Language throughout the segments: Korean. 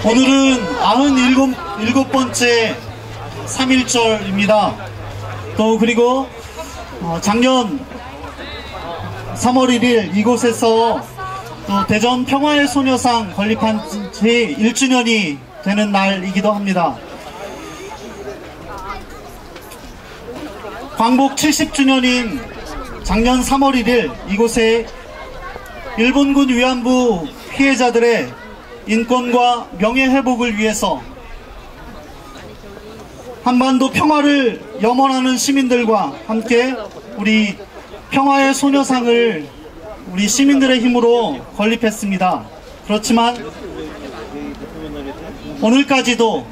오늘은 97번째 3.1절입니다. 또 그리고 작년 3월 1일 이곳에서 또 대전 평화의 소녀상 건립한 지 1주년이 되는 날이기도 합니다. 광복 70주년인 작년 3월 1일 이곳에 일본군 위안부 피해자들의 인권과 명예회복을 위해서 한반도 평화를 염원하는 시민들과 함께 우리 평화의 소녀상을 우리 시민들의 힘으로 건립했습니다. 그렇지만 오늘까지도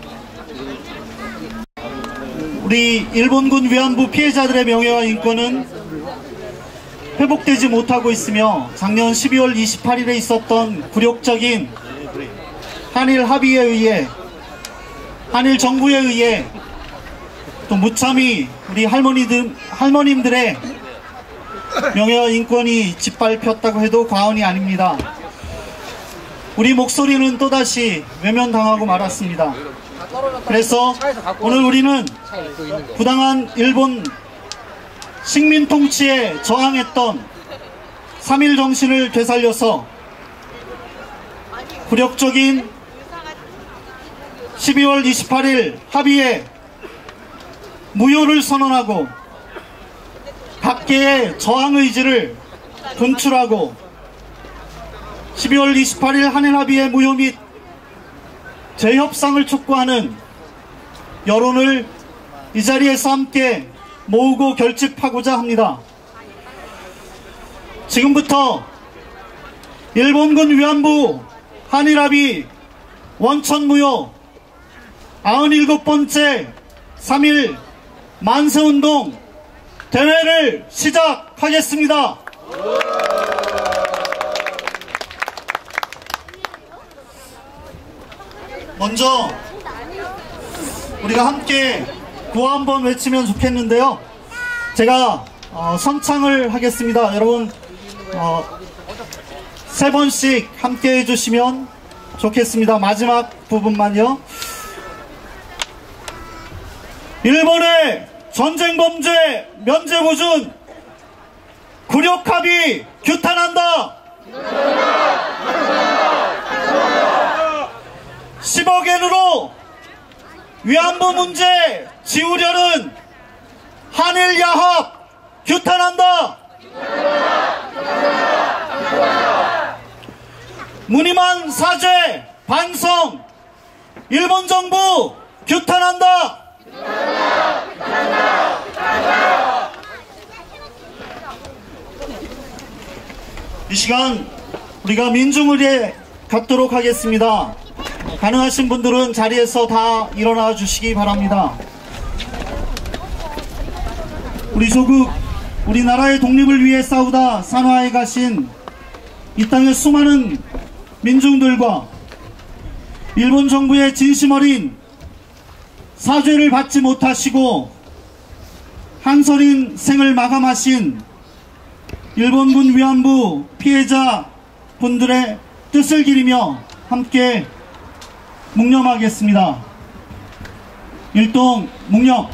우리 일본군 위안부 피해자들의 명예와 인권은 회복되지 못하고 있으며 작년 12월 28일에 있었던 굴욕적인 한일 합의에 의해 한일 정부에 의해 또 무참히 우리 할머님들의 명예와 인권이 짓밟혔다고 해도 과언이 아닙니다. 우리 목소리는 또다시 외면당하고 말았습니다. 그래서 오늘 우리는 부당한 일본 식민 통치에 저항했던 3.1 정신을 되살려서 굴욕적인 12월 28일 합의에 무효를 선언하고 각계의 저항의지를 분출하고 12월 28일 한일 합의의 무효 및 재협상을 촉구하는 여론을 이 자리에서 함께 모으고 결집하고자 합니다. 지금부터 일본군 위안부 한일합의 원천무효 97번째 3.1 만세운동 대회를 시작하겠습니다. 먼저 우리가 함께 구호 한번 외치면 좋겠는데요. 제가 선창을 하겠습니다. 여러분 3번씩 함께 해주시면 좋겠습니다. 마지막 부분만요. 일본의 전쟁범죄 면제보준 굴욕합의 규탄한다. 10억엔으로 위안부 문제 지우려는 한일 야합 규탄한다. 무늬만 사죄 반성 일본 정부 규탄한다. 이 시간 우리가 민중의례 갖도록 하겠습니다. 가능하신 분들은 자리에서 다 일어나 주시기 바랍니다. 우리 조국, 우리나라의 독립을 위해 싸우다 산화해 가신 이 땅의 수많은 민중들과 일본 정부의 진심 어린 사죄를 받지 못하시고 한서린 생을 마감하신 일본군 위안부 피해자 분들의 뜻을 기리며 함께 묵념하겠습니다. 일동 묵념.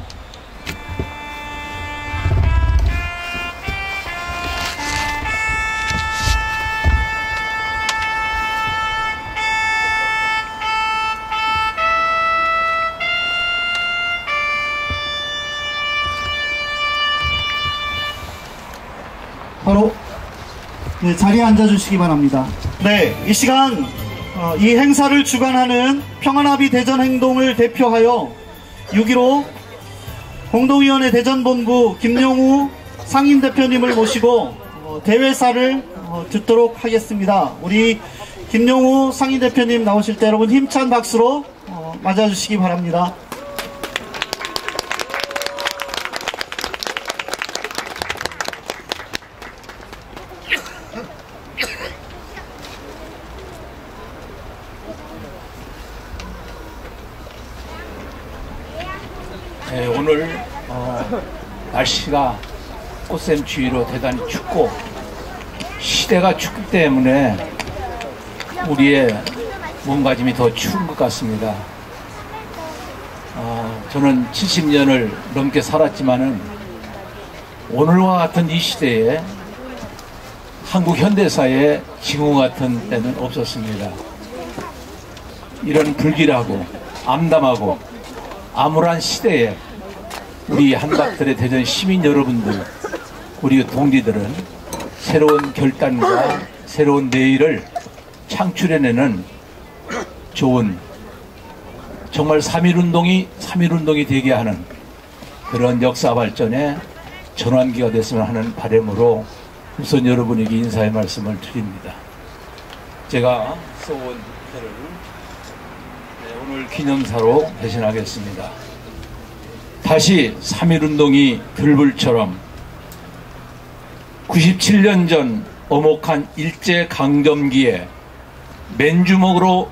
바로 자리에 앉아주시기 바랍니다. 네, 이 시간 이 행사를 주관하는 평안합의 대전행동을 대표하여 6.15 공동위원회 대전본부 김용우 상임대표님을 모시고 대회사를 듣도록 하겠습니다. 우리 김용우 상임대표님 나오실 때 여러분 힘찬 박수로 맞아주시기 바랍니다. 네, 오늘 날씨가 꽃샘추위로 대단히 춥고 시대가 춥기 때문에 우리의 몸가짐이 더 추운 것 같습니다. 저는 70년을 넘게 살았지만은 오늘과 같은 이 시대에 한국 현대사에 징후 같은 때는 없었습니다. 이런 불길하고 암담하고 암울한 시대에 우리 한박들의 대전 시민 여러분들, 우리 동지들은 새로운 결단과 새로운 내일을 창출해내는 좋은, 정말 3.1운동이 되게 하는 그런 역사 발전의 전환기가 됐으면 하는 바람으로 우선 여러분에게 인사의 말씀을 드립니다. 제가 써온 글을 오늘 기념사로 대신하겠습니다. 다시 3.1운동이 들불처럼 97년 전 엄혹한 일제강점기에 맨주먹으로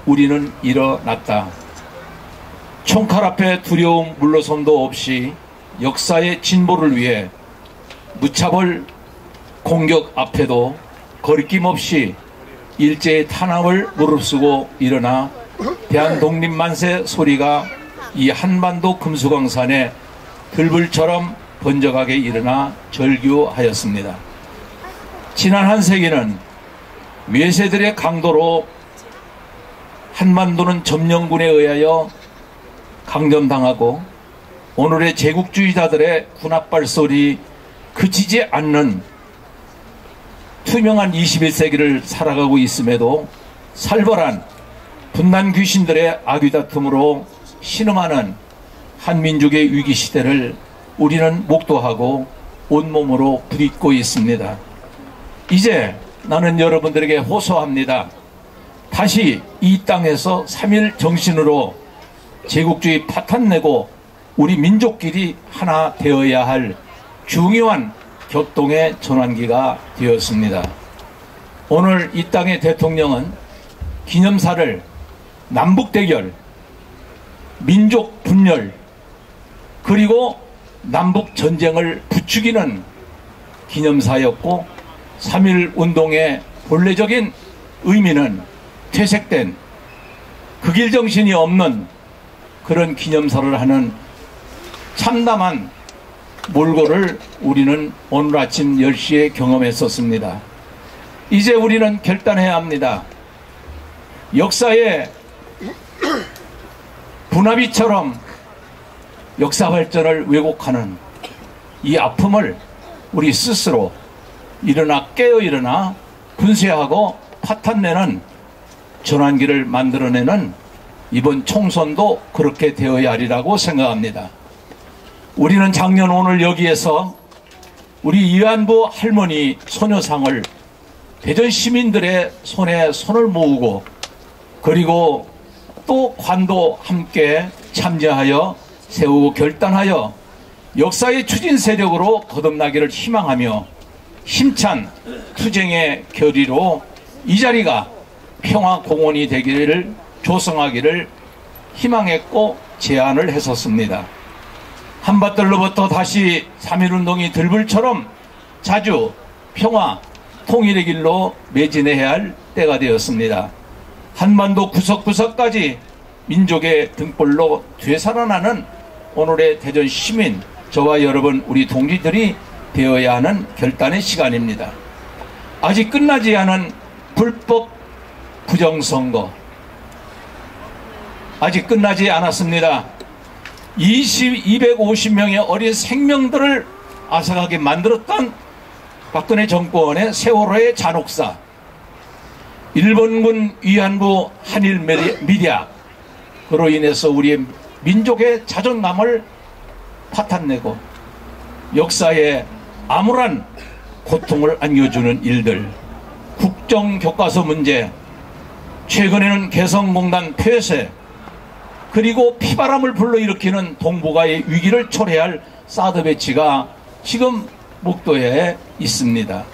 우리는 일어났다. 총칼 앞에 두려움 물러섬도 없이 역사의 진보를 위해 무차별 공격 앞에도 거리낌 없이 일제의 탄압을 무릅쓰고 일어나 대한독립만세 소리가 이 한반도 금수강산에 들불처럼 번져가게 일어나 절규하였습니다. 지난 한 세기는 외세들의 강도로 한반도는 점령군에 의하여 강점당하고 오늘의 제국주의자들의 군합발 소리 그치지 않는 투명한 21세기를 살아가고 있음에도 살벌한 분단 귀신들의 악의다툼으로 신음하는 한민족의 위기시대를 우리는 목도하고 온몸으로 부딪고 있습니다. 이제 나는 여러분들에게 호소합니다. 다시 이 땅에서 3.1 정신으로 제국주의 파탄내고 우리 민족끼리 하나 되어야 할 중요한 격동의 전환기가 되었습니다. 오늘 이 땅의 대통령은 기념사를 남북대결, 민족 분열, 그리고 남북전쟁을 부추기는 기념사였고 3.1 운동의 본래적인 의미는 퇴색된 극일 정신이 없는 그런 기념사를 하는 참담한 몰골을 우리는 오늘 아침 10시에 경험했었습니다. 이제 우리는 결단해야 합니다. 역사의 분화비처럼 역사 발전을 왜곡하는 이 아픔을 우리 스스로 깨어 일어나 분쇄하고 파탄내는 전환기를 만들어내는 이번 총선도 그렇게 되어야 하리라고 생각합니다. 우리는 작년 오늘 여기에서 우리 이완부 할머니 소녀상을 대전 시민들의 손에 손을 모으고 그리고 또 관도 함께 참여하여 세우고 결단하여 역사의 추진 세력으로 거듭나기를 희망하며 힘찬 투쟁의 결의로 이 자리가 평화공원이 되기를 조성하기를 희망했고 제안을 했었습니다. 한밭들로부터 다시 3.1운동이 들불처럼 자주 평화, 통일의 길로 매진해야 할 때가 되었습니다. 한반도 구석구석까지 민족의 등불로 되살아나는 오늘의 대전 시민, 저와 여러분 우리 동지들이 되어야 하는 결단의 시간입니다. 아직 끝나지 않은 불법 부정선거 아직 끝나지 않았습니다. 250명의 어린 생명들을 앗아가게 만들었던 박근혜 정권의 세월호의 잔혹사, 일본군 위안부 한일 미디어, 그로 인해서 우리의 민족의 자존감을 파탄내고 역사에 암울한 고통을 안겨주는 일들, 국정교과서 문제, 최근에는 개성공단 폐쇄, 그리고 피바람을 불러일으키는 동북아의 위기를 초래할 사드 배치가 지금 목도에 있습니다.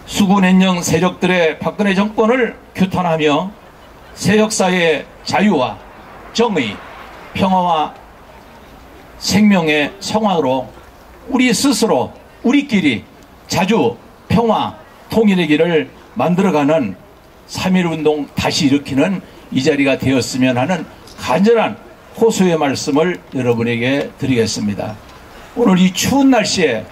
수군행령 세력들의 박근혜 정권을 규탄하며 새 역사의 자유와 정의, 평화와 생명의 성화로 우리 스스로 우리끼리 자주 평화, 통일의 길을 만들어가는 3.1운동 다시 일으키는 이 자리가 되었으면 하는 간절한 호소의 말씀을 여러분에게 드리겠습니다. 오늘 이 추운 날씨에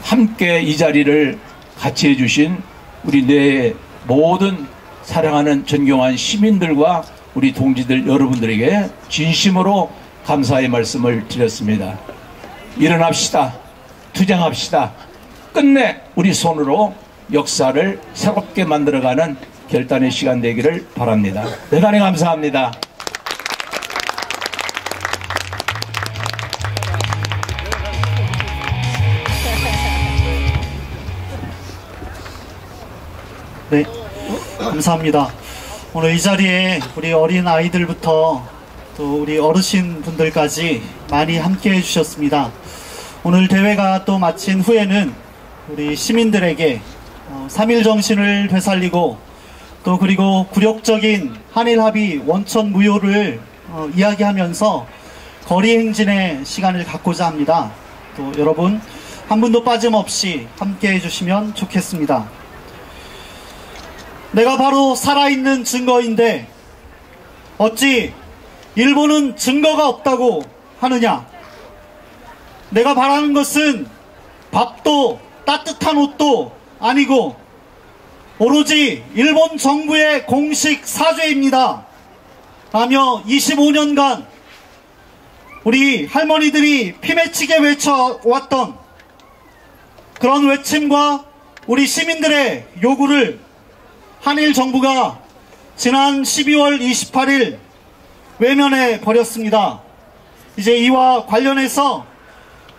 함께 이 자리를 같이 해주신 우리 내 모든 사랑하는 존경한 시민들과 우리 동지들 여러분들에게 진심으로 감사의 말씀을 드렸습니다. 일어납시다. 투쟁합시다. 끝내 우리 손으로 역사를 새롭게 만들어가는 결단의 시간 되기를 바랍니다. 대단히 감사합니다. 네, 감사합니다. 오늘 이 자리에 우리 어린 아이들부터 또 우리 어르신 분들까지 많이 함께 해주셨습니다. 오늘 대회가 또 마친 후에는 우리 시민들에게 3.1 정신을 되살리고 또 그리고 굴욕적인 한일 합의 원천 무효를 이야기하면서 거리 행진의 시간을 갖고자 합니다. 또 여러분 한 분도 빠짐없이 함께 해주시면 좋겠습니다. 내가 바로 살아있는 증거인데 어찌 일본은 증거가 없다고 하느냐. 내가 바라는 것은 밥도 따뜻한 옷도 아니고 오로지 일본 정부의 공식 사죄입니다 라며 25년간 우리 할머니들이 피맺히게 외쳐왔던 그런 외침과 우리 시민들의 요구를 한일 정부가 지난 12월 28일 외면해 버렸습니다. 이제 이와 관련해서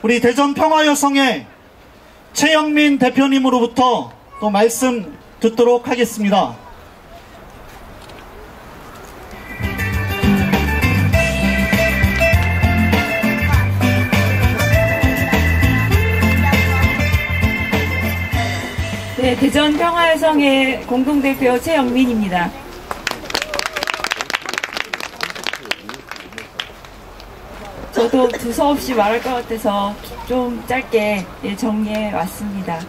우리 대전 평화여성의 최영민 대표님으로부터 또 말씀 듣도록 하겠습니다. 네, 대전 평화여성의 공동대표 최영민입니다. 저도 두서없이 말할 것 같아서 좀 짧게 정리해 왔습니다.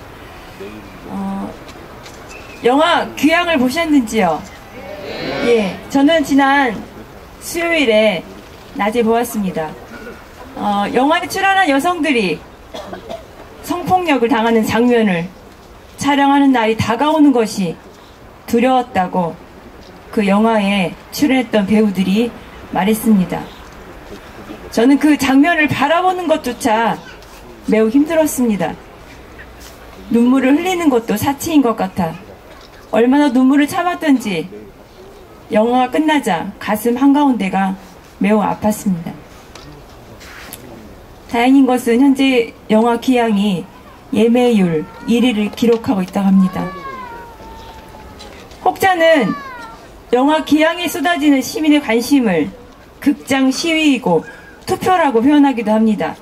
영화 귀향을 보셨는지요? 예, 저는 지난 수요일에 낮에 보았습니다. 영화에 출연한 여성들이 성폭력을 당하는 장면을 촬영하는 날이 다가오는 것이 두려웠다고 그 영화에 출연했던 배우들이 말했습니다. 저는 그 장면을 바라보는 것조차 매우 힘들었습니다. 눈물을 흘리는 것도 사치인 것 같아 얼마나 눈물을 참았던지 영화가 끝나자 가슴 한가운데가 매우 아팠습니다. 다행인 것은 현재 영화 귀향이 예매율 1위를 기록하고 있다고 합니다. 혹자는 영화 귀향에 쏟아지는 시민의 관심을 극장 시위이고 투표라고 표현하기도 합니다.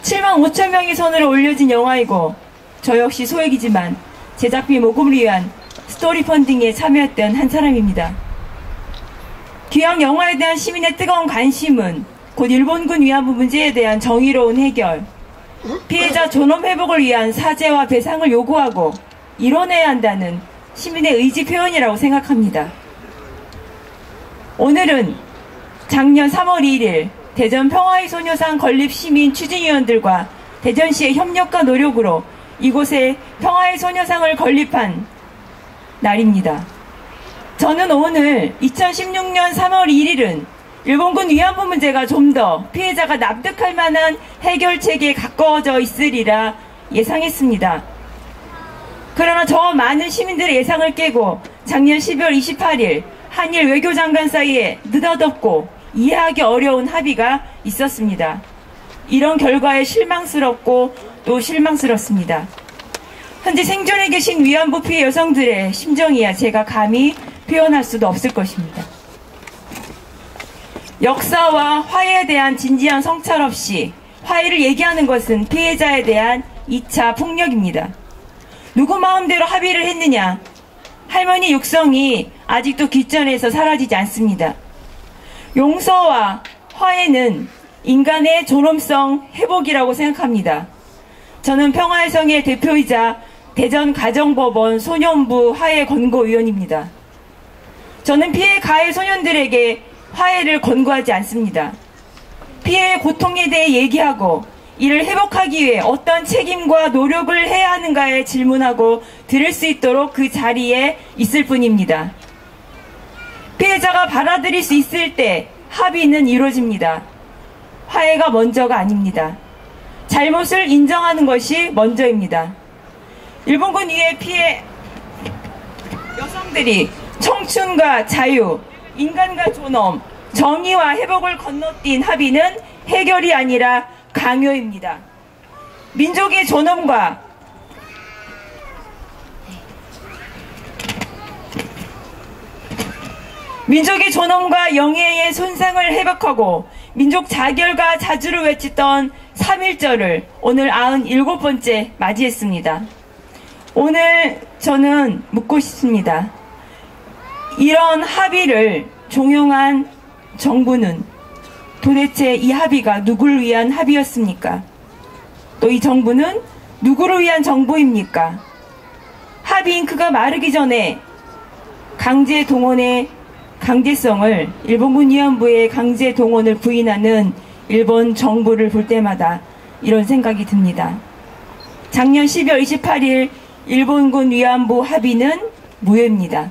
7만 5천 명의 손으로 올려진 영화이고 저 역시 소액이지만 제작비 모금을 위한 스토리 펀딩에 참여했던 한 사람입니다. 귀향 영화에 대한 시민의 뜨거운 관심은 곧 일본군 위안부 문제에 대한 정의로운 해결, 피해자 존엄 회복을 위한 사죄와 배상을 요구하고 이뤄내야 한다는 시민의 의지 표현이라고 생각합니다. 오늘은 작년 3월 2일 대전 평화의 소녀상 건립 시민 추진위원들과 대전시의 협력과 노력으로 이곳에 평화의 소녀상을 건립한 날입니다. 저는 오늘 2016년 3월 1일은 일본군 위안부 문제가 좀 더 피해자가 납득할 만한 해결책에 가까워져 있으리라 예상했습니다. 그러나 저 많은 시민들의 예상을 깨고 작년 12월 28일 한일 외교장관 사이에 느닷없고 이해하기 어려운 합의가 있었습니다. 이런 결과에 실망스럽고 또 실망스럽습니다. 현재 생존해 계신 위안부 피해 여성들의 심정이야 제가 감히 표현할 수도 없을 것입니다. 역사와 화해에 대한 진지한 성찰 없이 화해를 얘기하는 것은 피해자에 대한 2차 폭력입니다. 누구 마음대로 합의를 했느냐? 할머니 육성이 아직도 귓전에서 사라지지 않습니다. 용서와 화해는 인간의 존엄성 회복이라고 생각합니다. 저는 평화의 성의 대표이자 대전가정법원 소년부 화해 권고위원입니다. 저는 피해 가해 소년들에게 화해를 권고하지 않습니다. 피해의 고통에 대해 얘기하고 이를 회복하기 위해 어떤 책임과 노력을 해야 하는가에 질문하고 들을 수 있도록 그 자리에 있을 뿐입니다. 피해자가 받아들일 수 있을 때 합의는 이루어집니다. 화해가 먼저가 아닙니다. 잘못을 인정하는 것이 먼저입니다. 일본군 위해 피해 여성들이 청춘과 자유, 인간과 존엄, 정의와 회복을 건너뛴 합의는 해결이 아니라 강요입니다. 민족의 존엄과 영예의 손상을 회복하고 민족 자결과 자주를 외치던 3.1절을 오늘 97번째 맞이했습니다. 오늘 저는 묻고 싶습니다. 이런 합의를 종용한 정부는 도대체 이 합의가 누구를 위한 합의였습니까? 또 이 정부는 누구를 위한 정부입니까? 합의 잉크가 마르기 전에 강제 동원의 강제성을 일본군 위안부의 강제 동원을 부인하는 일본 정부를 볼 때마다 이런 생각이 듭니다. 작년 12월 28일 일본군 위안부 합의는 무효입니다.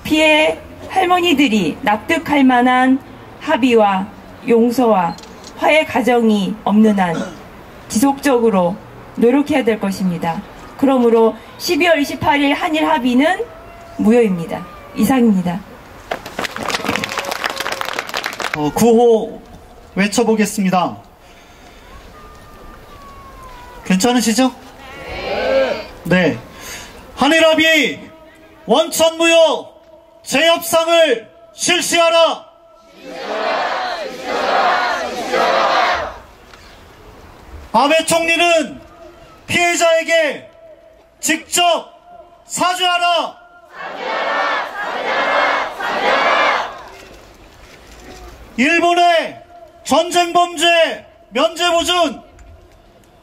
피해 할머니들이 납득할 만한 합의와 용서와 화해 과정이 없는 한 지속적으로 노력해야 될 것입니다. 그러므로 12월 28일 한일 합의는 무효입니다. 이상입니다. 구호 외쳐보겠습니다. 괜찮으시죠? 네. 한일합의 원천무효 재협상을 실시하라. 아베 총리는 피해자에게 직접 사죄하라. 일본의 전쟁 범죄 면제 보증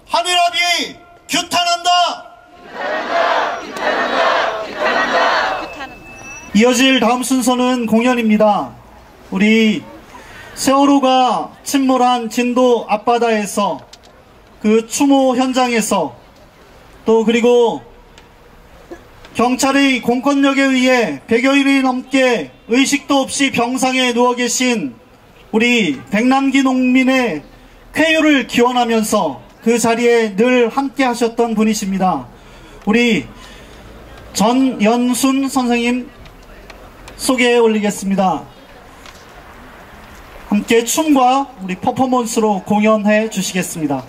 한일합의 규탄한다. 이어질 다음 순서는 공연입니다. 우리 세월호가 침몰한 진도 앞바다에서 그 추모 현장에서 또 그리고 경찰의 공권력에 의해 100여일이 넘게 의식도 없이 병상에 누워 계신 우리 백남기 농민의 쾌유를 기원하면서 그 자리에 늘 함께 하셨던 분이십니다. 우리 전연순 선생님 소개해 올리겠습니다. 함께 춤과 우리 퍼포먼스로 공연해 주시겠습니다.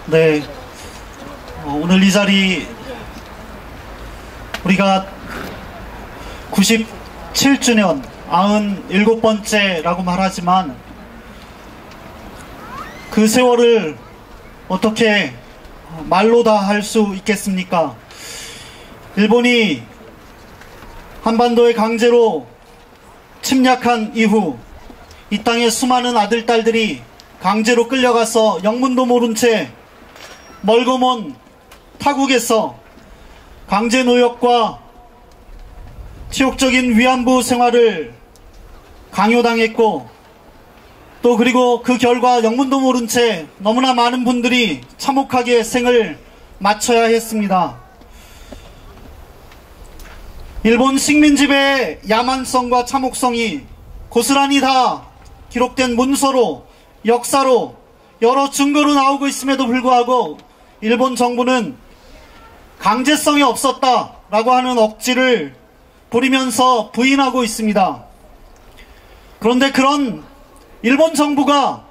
네, 오늘 이 자리 우리가 97주년 97번째라고 말하지만 그 세월을 어떻게 말로 다 할 수 있겠습니까? 일본이 한반도에 강제로 침략한 이후 이 땅의 수많은 아들, 딸들이 강제로 끌려가서 영문도 모른 채 멀고 먼 타국에서 강제 노역과 치욕적인 위안부 생활을 강요당했고, 또 그리고 그 결과 영문도 모른 채 너무나 많은 분들이 참혹하게 생을 마쳐야 했습니다. 일본 식민지배의 야만성과 참혹성이 고스란히 다 기록된 문서로, 역사로, 여러 증거로 나오고 있음에도 불구하고 일본 정부는 강제성이 없었다라고 하는 억지를 부리면서 부인하고 있습니다. 그런데 그런 일본 정부가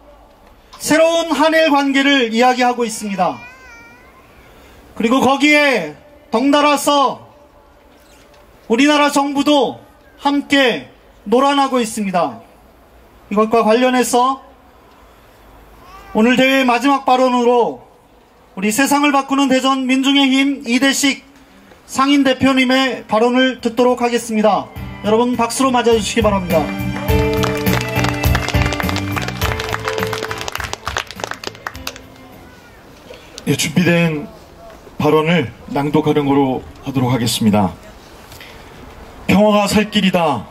새로운 한일 관계를 이야기하고 있습니다. 그리고 거기에 덩달아서 우리나라 정부도 함께 놀아나고 있습니다. 이것과 관련해서 오늘 대회의 마지막 발언으로 우리 세상을 바꾸는 대전 민중의 힘 이대식 상인대표님의 발언을 듣도록 하겠습니다. 여러분 박수로 맞아주시기 바랍니다. 예, 준비된 발언을 낭독하는 하도록 하겠습니다. 평화가 살 길이다.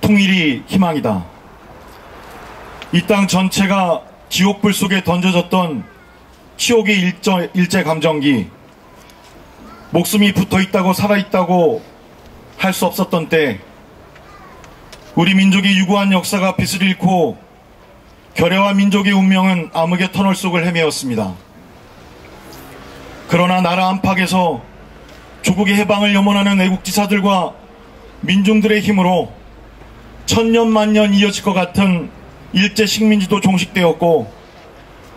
통일이 희망이다. 이 땅 전체가 지옥불 속에 던져졌던 치욕의 일제감정기, 목숨이 붙어있다고 살아있다고 할 수 없었던 때, 우리 민족의 유구한 역사가 빛을 잃고 결여와 민족의 운명은 암흑의 터널 속을 헤매었습니다. 그러나 나라 안팎에서 조국의 해방을 염원하는 애국지사들과 민중들의 힘으로 천년 만년 이어질 것 같은 일제 식민지도 종식되었고,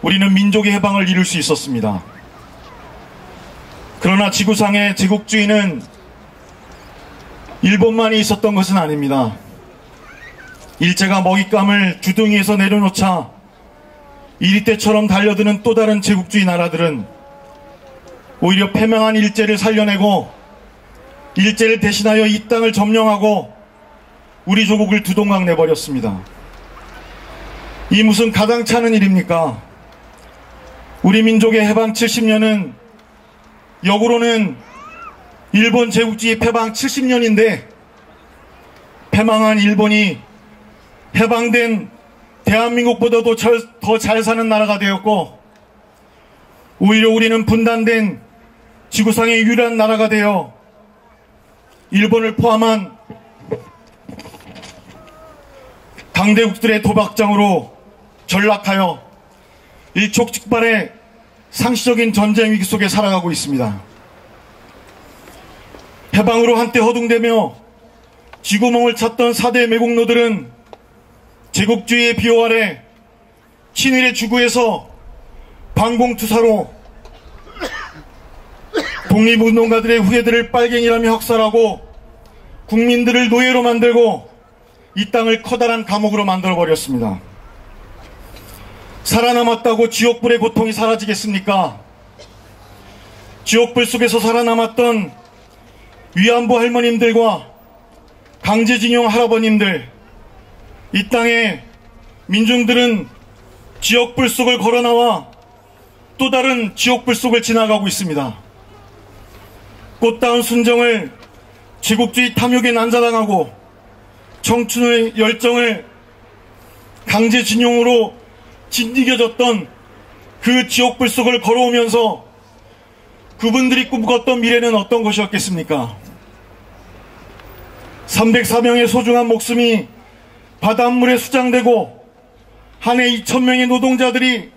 우리는 민족의 해방을 이룰 수 있었습니다. 그러나 지구상의 제국주의는 일본만이 있었던 것은 아닙니다. 일제가 먹잇감을 주둥이에서 내려놓자 이리떼처럼 달려드는 또 다른 제국주의 나라들은 오히려 패망한 일제를 살려내고 일제를 대신하여 이 땅을 점령하고 우리 조국을 두동강 내버렸습니다. 이 무슨 가당찮은 일입니까? 우리 민족의 해방 70년은 역으로는 일본 제국주의 패방 70년인데, 패망한 일본이 해방된 대한민국보다도 더 잘 사는 나라가 되었고, 오히려 우리는 분단된 지구상의 유일한 나라가 되어 일본을 포함한 강대국들의 도박장으로 전락하여 일촉즉발의 상시적인 전쟁 위기 속에 살아가고 있습니다. 해방으로 한때 허둥대며 쥐구멍을 찾던 4대 매국노들은 제국주의의 비호 아래 친일의 주구에서 반공투사로 독립운동가들의 후예들을 빨갱이라며 학살하고 국민들을 노예로 만들고 이 땅을 커다란 감옥으로 만들어버렸습니다. 살아남았다고 지옥불의 고통이 사라지겠습니까? 지옥불 속에서 살아남았던 위안부 할머님들과 강제징용 할아버님들, 이 땅의 민중들은 지옥불 속을 걸어나와 또 다른 지옥불 속을 지나가고 있습니다. 꽃다운 순정을 제국주의 탐욕에 난사당하고 청춘의 열정을 강제징용으로 짓이겨졌던 그 지옥불 속을 걸어오면서 그분들이 꿈꿨던 미래는 어떤 것이었겠습니까? 304명의 소중한 목숨이 바닷물에 수장되고 한 해 2,000명의 노동자들이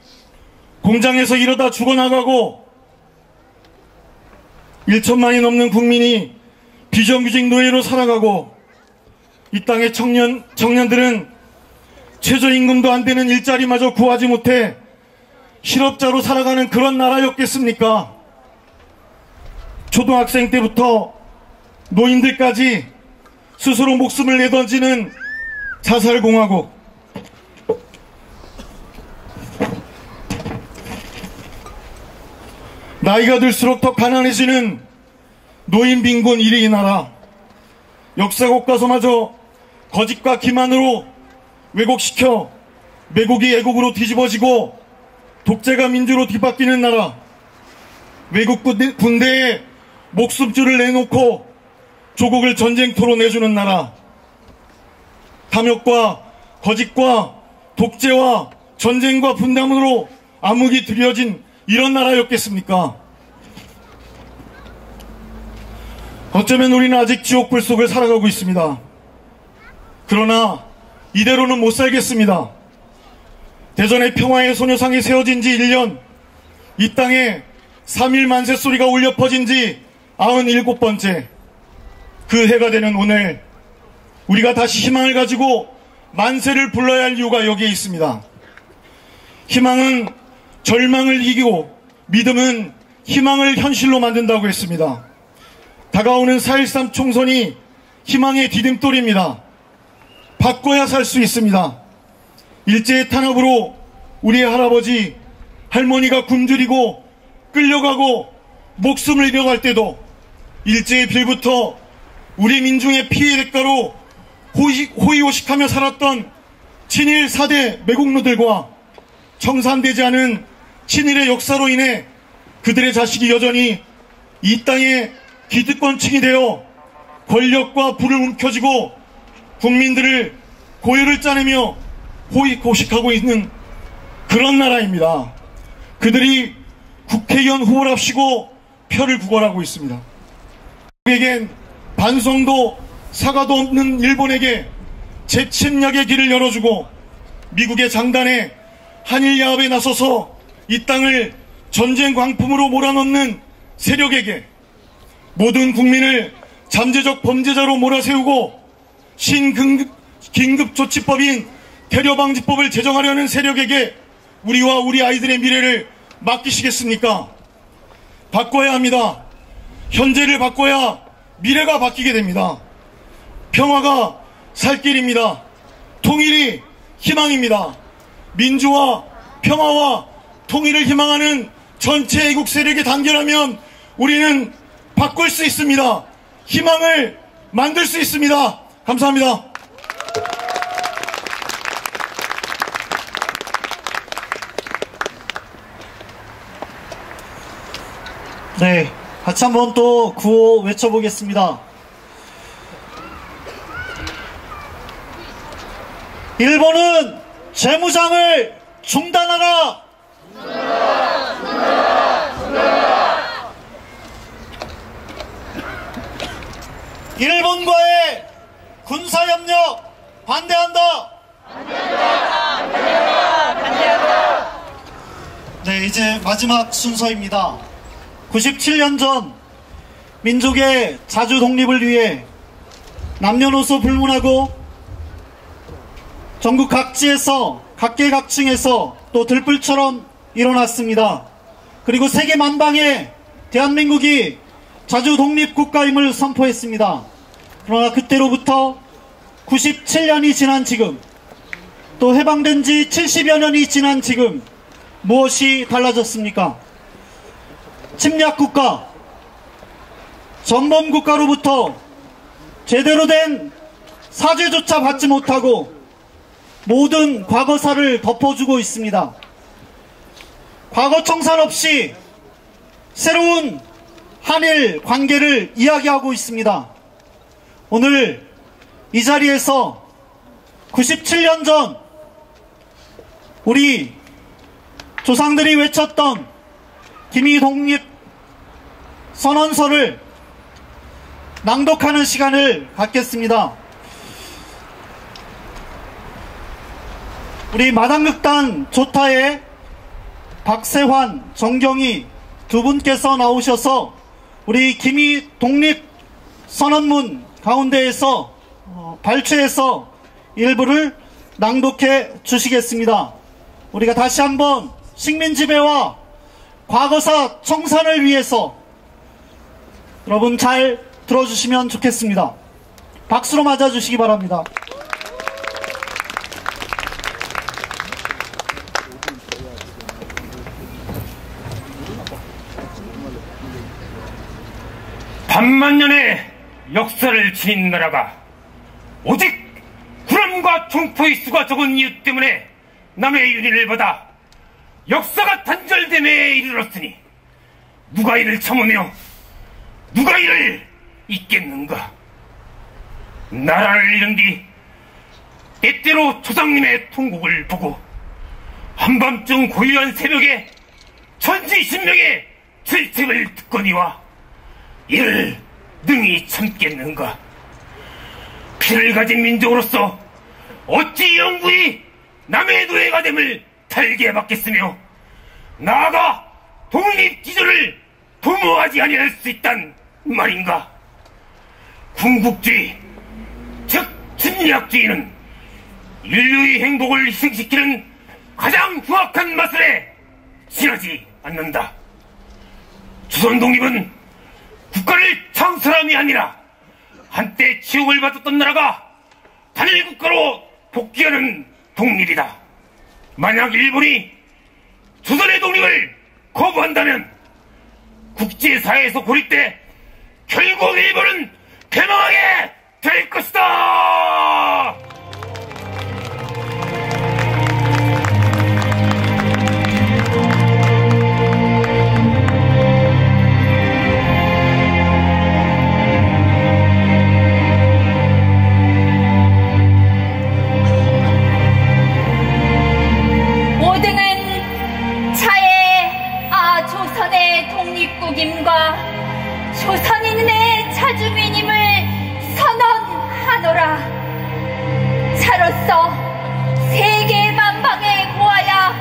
공장에서 일하다 죽어나가고 1천만이 넘는 국민이 비정규직 노예로 살아가고 이 땅의 청년들은 최저임금도 안 되는 일자리마저 구하지 못해 실업자로 살아가는 그런 나라였겠습니까? 초등학생 때부터 노인들까지 스스로 목숨을 내던지는 자살공화국. 나이가 들수록 더 가난해지는 노인 빈곤 1위 나라. 역사 교과서마저 거짓과 기만으로 왜곡시켜 매국이 애국으로 뒤집어지고 독재가 민주로 뒤바뀌는 나라. 외국 군대에 목숨줄을 내놓고 조국을 전쟁터로 내주는 나라. 탐욕과 거짓과 독재와 전쟁과 분담으로 암흑이 들여진 이런 나라였겠습니까? 어쩌면 우리는 아직 지옥불 속을 살아가고 있습니다. 그러나 이대로는 못 살겠습니다. 대전의 평화의 소녀상이 세워진 지 1년, 이 땅에 3.1 만세 소리가 울려 퍼진 지 97번째, 그 해가 되는 오늘, 우리가 다시 희망을 가지고 만세를 불러야 할 이유가 여기에 있습니다. 희망은 절망을 이기고 믿음은 희망을 현실로 만든다고 했습니다. 다가오는 4.13 총선이 희망의 디딤돌입니다. 바꿔야 살 수 있습니다. 일제의 탄압으로 우리의 할아버지, 할머니가 굶주리고 끌려가고 목숨을 잃어갈 때도 일제의 빌부터 우리 민중의 피해 대가로 호의호식하며 살았던 친일 4대 매국노들과 청산되지 않은 친일의 역사로 인해 그들의 자식이 여전히 이 땅의 기득권층이 되어 권력과 부를 움켜쥐고 국민들을 고열을 짜내며 호의호식하고 있는 그런 나라입니다. 그들이 국회의원 후보랍시고 표를 구걸하고 있습니다. 우리에겐 반성도 사과도 없는 일본에게 재침략의 길을 열어주고 미국의 장단에 한일야합에 나서서 이 땅을 전쟁 광풍으로 몰아넣는 세력에게 모든 국민을 잠재적 범죄자로 몰아세우고 긴급조치법인 테러방지법을 제정하려는 세력에게 우리와 우리 아이들의 미래를 맡기시겠습니까? 바꿔야 합니다. 현재를 바꿔야 미래가 바뀌게 됩니다. 평화가 살 길입니다. 통일이 희망입니다. 민주화, 평화와 통일을 희망하는 전체 애국 세력이 단결하면 우리는 바꿀 수 있습니다. 희망을 만들 수 있습니다. 감사합니다. 네, 같이 한번 또 구호 외쳐보겠습니다. 일본은 재무장을 중단하라! 일본과의 군사협력 반대한다! 네, 이제 마지막 순서입니다. 97년 전 민족의 자주 독립을 위해 남녀노소 불문하고 전국 각지에서 각계각층에서 또 들불처럼 일어났습니다. 그리고 세계 만방에 대한민국이 자주 독립국가임을 선포했습니다. 그러나 그때로부터 97년이 지난 지금, 또 해방된 지 70여 년이 지난 지금 무엇이 달라졌습니까? 침략국가, 전범국가로부터 제대로 된 사죄조차 받지 못하고 모든 과거사를 덮어주고 있습니다. 과거 청산 없이 새로운 한일 관계를 이야기하고 있습니다. 오늘 이 자리에서 97년 전 우리 조상들이 외쳤던 김이 독립 선언서를 낭독하는 시간을 갖겠습니다. 우리 마당극단 조타의 박세환, 정경희 두 분께서 나오셔서 우리 김이 독립 선언문 가운데에서 발췌해서 일부를 낭독해 주시겠습니다. 우리가 다시 한번 식민지배와 과거사 청산을 위해서 여러분 잘 들어주시면 좋겠습니다. 박수로 맞아주시기 바랍니다. 반만년의 역사를 지닌 나라가 오직 군함과 총포의 수가 적은 이유 때문에 남의 윤리를 받아 역사가 단절됨에 이르렀으니 누가 이를 참으며 누가 이를 잊겠는가. 나라를 잃은 뒤 때때로 조상님의 통곡을 보고 한밤중 고요한 새벽에 천지신명의 질책을 듣거니와 이를 능히 참겠는가. 피를 가진 민족으로서 어찌 영구히 남의 노예가 됨을 달게 받겠으며 나아가 독립지조를 도모하지 아니할 수 있단 말인가. 군국주의 즉 침략주의는 인류의 행복을 희생시키는 가장 흉악한 마술에 지나지 않는다. 조선 독립은 국가를 창설함이 아니라 한때 치욕을 받았던 나라가 단일 국가로 복귀하는 독립이다. 만약 일본이 조선의 독립을 거부한다면 국제사회에서 고립돼 결국 일본은 패망하게 될 것이다. 조선인의 자주민임을 선언하노라. 차로서 세계 만방에 고하여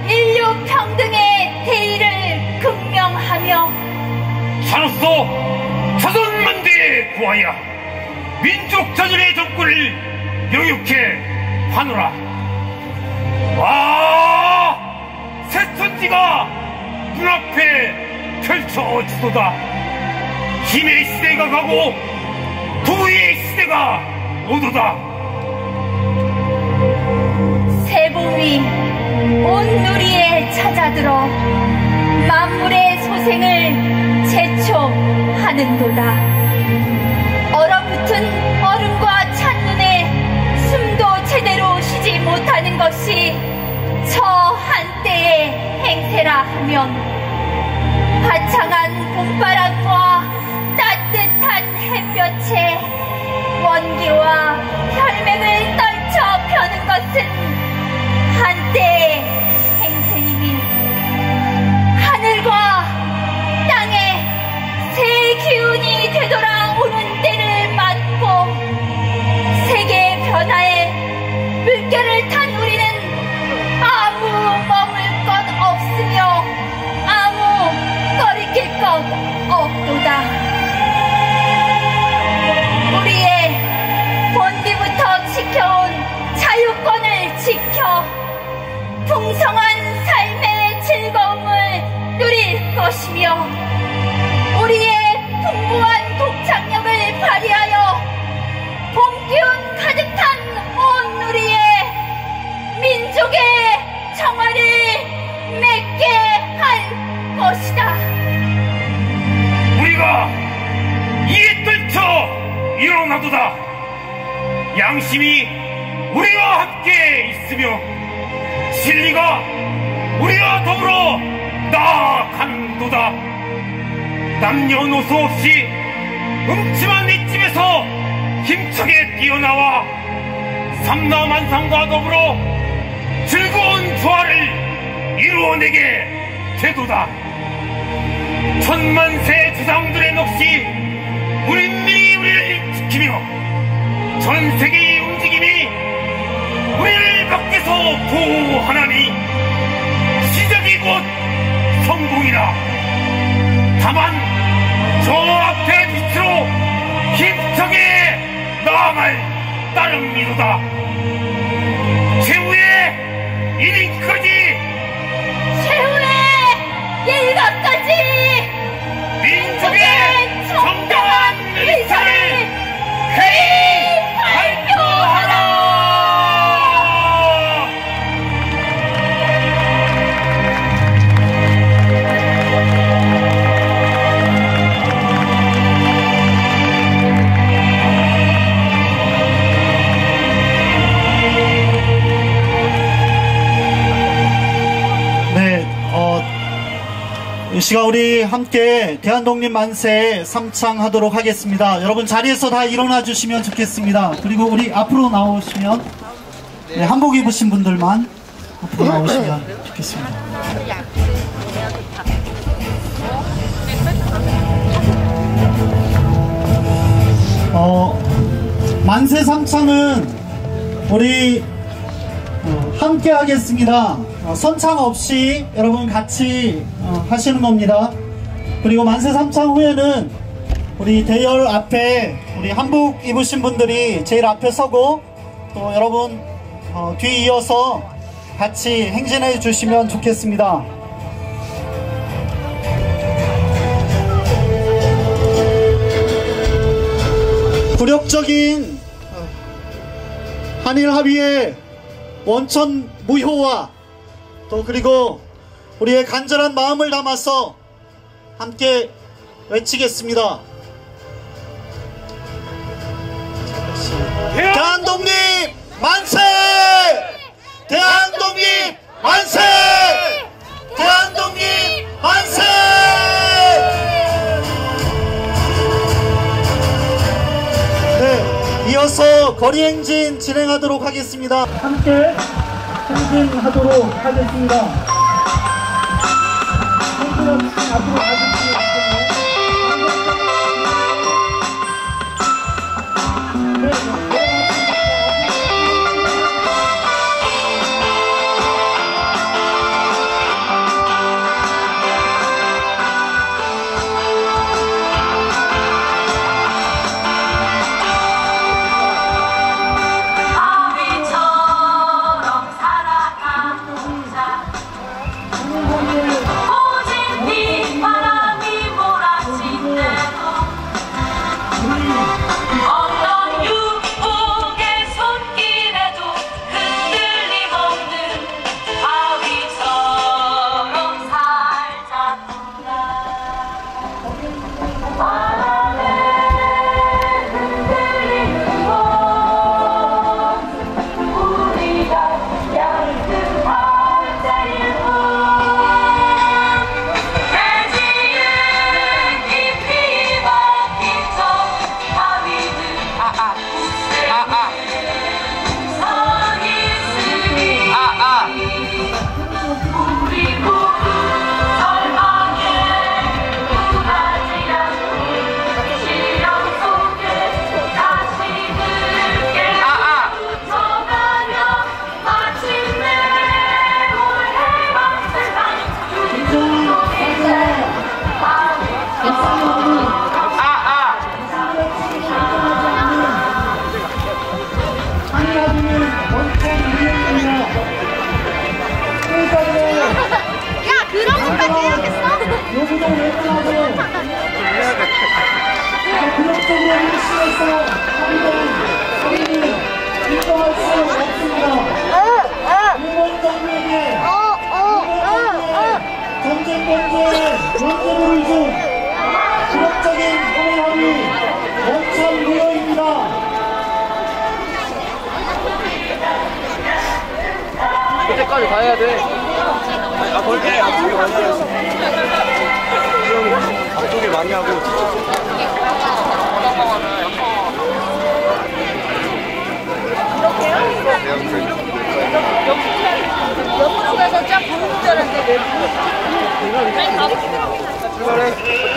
인류 평등의 대의를 극명하며 차로서 조선 만대에 고하여 민족 자존의 정권을 영육해 하노라. 새 천지가 눈앞에 펼쳐지도다. 힘의 시대가 가고 도의 시대가 오도다. 새봄이 온 누리에 찾아들어 만물의 소생을 재촉하는도다. 얼어붙은 얼음과 찬눈에 숨도 제대로 쉬지 못하는 것이 저 한때의 행세라 하면 화창한 봄바람과 따뜻한 햇볕에 원기와 혈맹을 떨쳐 펴는 것은 한때의 행세이니 하늘과 땅에 새 기운이 되돌아오는 때를 맞고 세계 변화에 물결을 탄 우리는 아무 머물 것 없으며 아무 거리낄 것 없도다. 우리의 본디부터 지켜온 자유권을 지켜 풍성한 삶의 즐거움을 누릴 것이며 우리의 풍부한 독창력을 발휘하여 봄기운 가득한 온 우리의 민족의 정화를 맺게 할 것이다. 우리가 이에 떨쳐 일어나도다. 양심이 우리와 함께 있으며 진리가 우리와 더불어 나아간도다. 남녀노소 없이 음침한 이 집에서 힘차게 뛰어나와 삼라만상과 더불어 즐거운 조화를 이루어내게 되도다. 천만세 조상들의 넋이 우리들이 우리를 지키며 전 세계의 움직임이 우리를 밖에서 보호하나니 시작이 곧 성공이라. 다만 저 앞에 빛으로 힘차게 나아갈 따름이로다. 최후의 이름까지 시간 우리 함께 대한독립 만세 삼창하도록 하겠습니다. 여러분 자리에서 다 일어나 주시면 좋겠습니다. 그리고 우리 앞으로 나오시면, 네, 한복 입으신 분들만 앞으로 나오시면 좋겠습니다. 만세 삼창은 우리 함께 하겠습니다. 선창 없이 여러분 같이 하시는 겁니다. 그리고 만세 삼창 후에는 우리 대열 앞에 우리 한복 입으신 분들이 제일 앞에 서고, 또 여러분 뒤 이어서 같이 행진해 주시면 좋겠습니다. 굴욕적인 한일 합의의 원천 무효와 또 그리고 우리의 간절한 마음을 담아서 함께 외치겠습니다. 대한독립 만세! 대한독립 만세! 대한독립 만세! 네, 이어서 거리행진 진행하도록 하겠습니다. 함께 행진하도록 하겠습니다. 앞으로 가주시면 끝까지 가야 돼. 볼게. 앞쪽에 많이 하고. 옆으로 가서 쫙 보는 줄 알았는데 왜? 아니 가보시더라고. 출발해.